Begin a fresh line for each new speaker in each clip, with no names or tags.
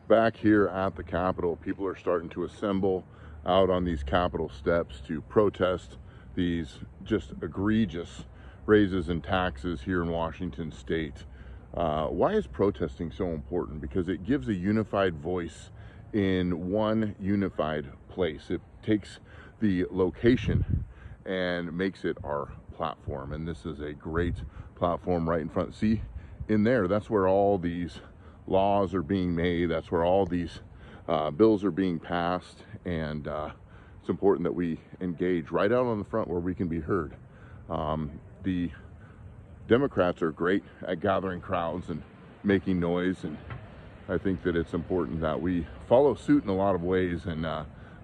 Back here at the Capitol, people are starting to assemble out on these Capitol steps to protest these just egregious raises in taxes here in Washington state. Why is protesting so important? Because it gives a unified voice in one unified place. It takes the location and makes it our platform. And this is a great platform right in front. See in there, that's where all these laws are being made. That's where all these bills are being passed. And it's important that we engage right out on the front where we can be heard. The Democrats are great at gathering crowds and making noise, and I think that it's important that we follow suit in a lot of ways and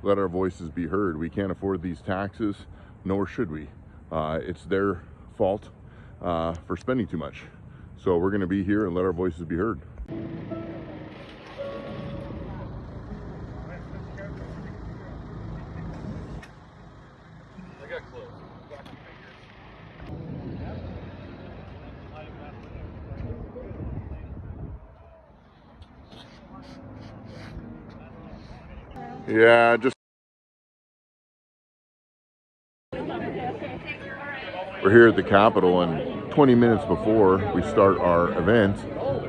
let our voices be heard. We can't afford these taxes, nor should we. It's their fault for spending too much. So we're going to be here and let our voices be heard. Yeah, just we're here at the Capitol, and 20 minutes before we start our event,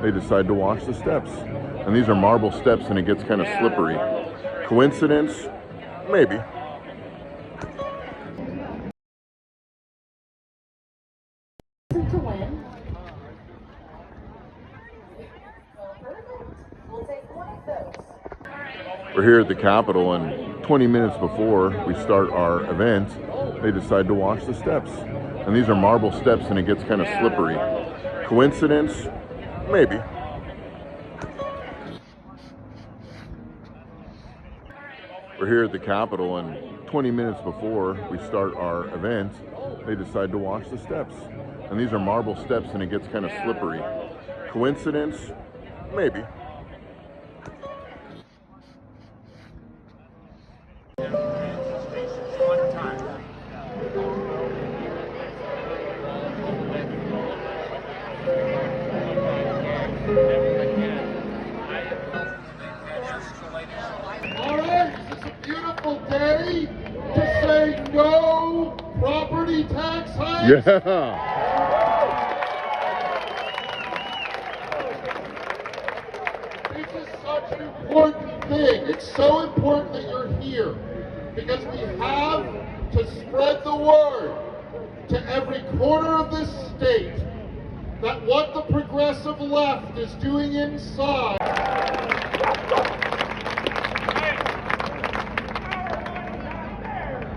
they decide to wash the steps. And these are marble steps, and it gets kind of slippery. Coincidence? Maybe. We're here at the Capitol, and 20 minutes before we start our event, they decide to wash the steps. And these are marble steps, and it gets kind of slippery. Coincidence? Maybe. We're here at the Capitol, and 20 minutes before we start our event, they decide to wash the steps. And these are marble steps, and it gets kind of slippery. Coincidence? Maybe.
All right, it's a beautiful day to say no property tax hikes.
Yeah.
This is such an important thing. It's so important that you're here because we have to spread the word to every corner of this state that what the progressive left is doing inside.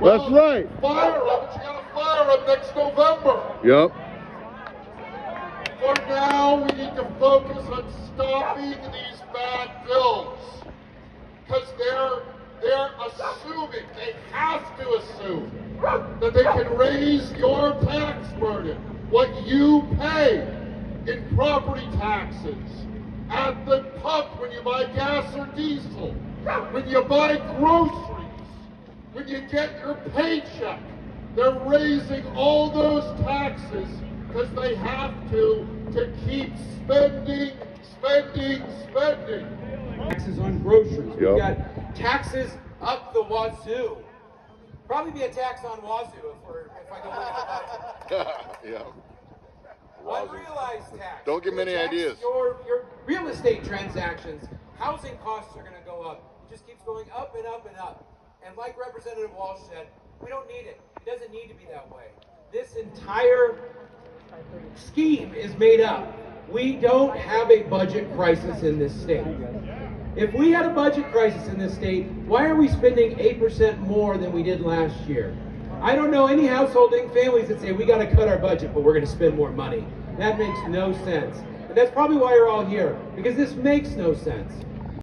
That's right.
Fire them, but you gotta fire them next November.
Yep.
For now, we need to focus on stopping these bad bills. Because they're assuming, they have to assume, that they can raise your tax burden, what you pay in property taxes, at the pump when you buy gas or diesel, when you buy groceries, when you get your paycheck. They're raising all those taxes because they have to keep spending.
Taxes on groceries.
Yep.
We've got taxes up the wazoo. Probably be a tax on wazoo if I go into the budget.
Yeah.
Unrealized tax.
Don't give me any
Tax
ideas.
Your real estate transactions, housing costs are going to go up. It just keeps going up and up and up. And like Representative Walsh said, we don't need it. It doesn't need to be that way. This entire scheme is made up. We don't have a budget crisis in this state. If we had a budget crisis in this state, why are we spending 8% more than we did last year? I don't know any householding families that say we got to cut our budget, but we're going to spend more money. That makes no sense. And that's probably why you're all here, because this makes no sense.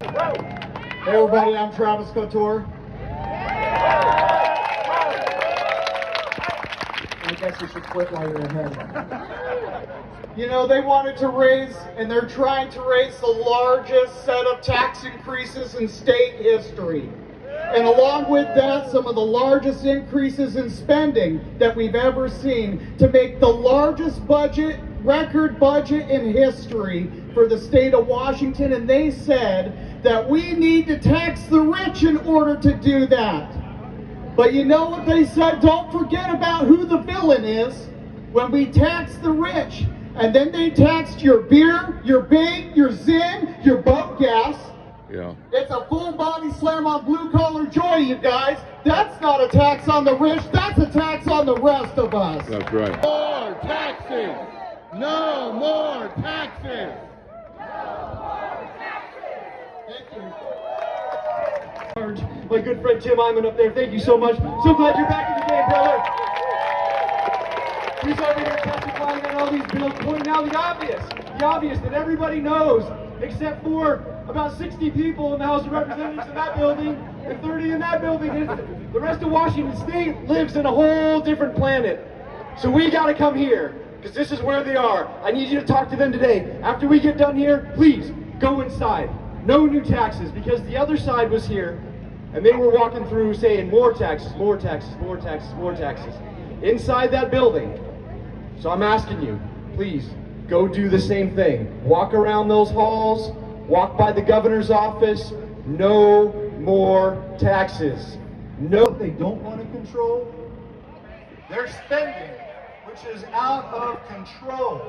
Hey everybody, I'm Travis Couture. I guess you should quit while you're ahead. You know, they wanted to raise, and they're trying to raise the largest set of tax increases in state history. And along with that, some of the largest increases in spending that we've ever seen to make the largest record budget in history for the state of Washington. And they said that we need to tax the rich in order to do that. But you know what they said? Don't forget about who the villain is. When we tax the rich, and then they taxed your beer, your bait, your Zin, your boat gas.
Yeah.
It's a full body slam on blue collar joy, you guys. That's not a tax on the rich, that's a tax on the rest of us.
That's right. More taxes! No more taxes!
Thank you.
My good friend Tim Hyman up there, thank you so much. So glad you're back in the game, brother. He's over here testifying on all these bills, pointing out the obvious that everybody knows, except for about 60 people in the House of Representatives in that building, and 30 in that building. The rest of Washington State lives in a whole different planet. So we gotta come here, because this is where they are. I need you to talk to them today. After we get done here, please, go inside. No new taxes, because the other side was here, and they were walking through saying more taxes, more taxes, more taxes, more taxes. Inside that building. So I'm asking you, please, go do the same thing. Walk around those halls, walk by the governor's office. No more taxes. No.
What they don't want to control, their spending, which is out of control.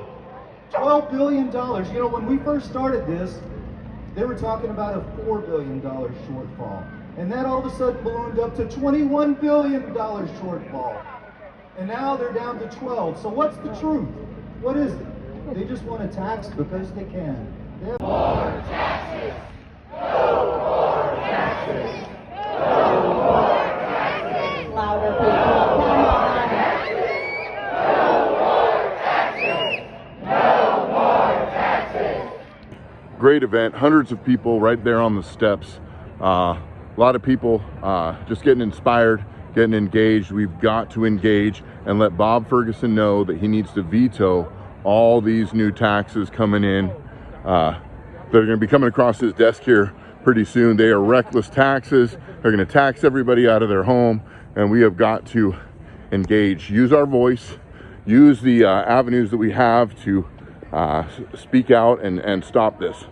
$12 billion. You know, when we first started this, they were talking about a $4 billion shortfall. And that all of a sudden ballooned up to $21 billion shortfall. And now they're down to 12. So what's the truth? What is it? They just want to tax because they can.
More taxes! No more taxes! No more taxes!
Louder, people. Come on.
No more taxes! No more taxes!
Great event, hundreds of people right there on the steps. A lot of people just getting inspired, getting engaged. We've got to engage and let Bob Ferguson know that he needs to veto all these new taxes coming in. They're going to be coming across his desk here pretty soon. They are reckless taxes. They're going to tax everybody out of their home, and we have got to engage, use our voice, use the avenues that we have to speak out and stop this.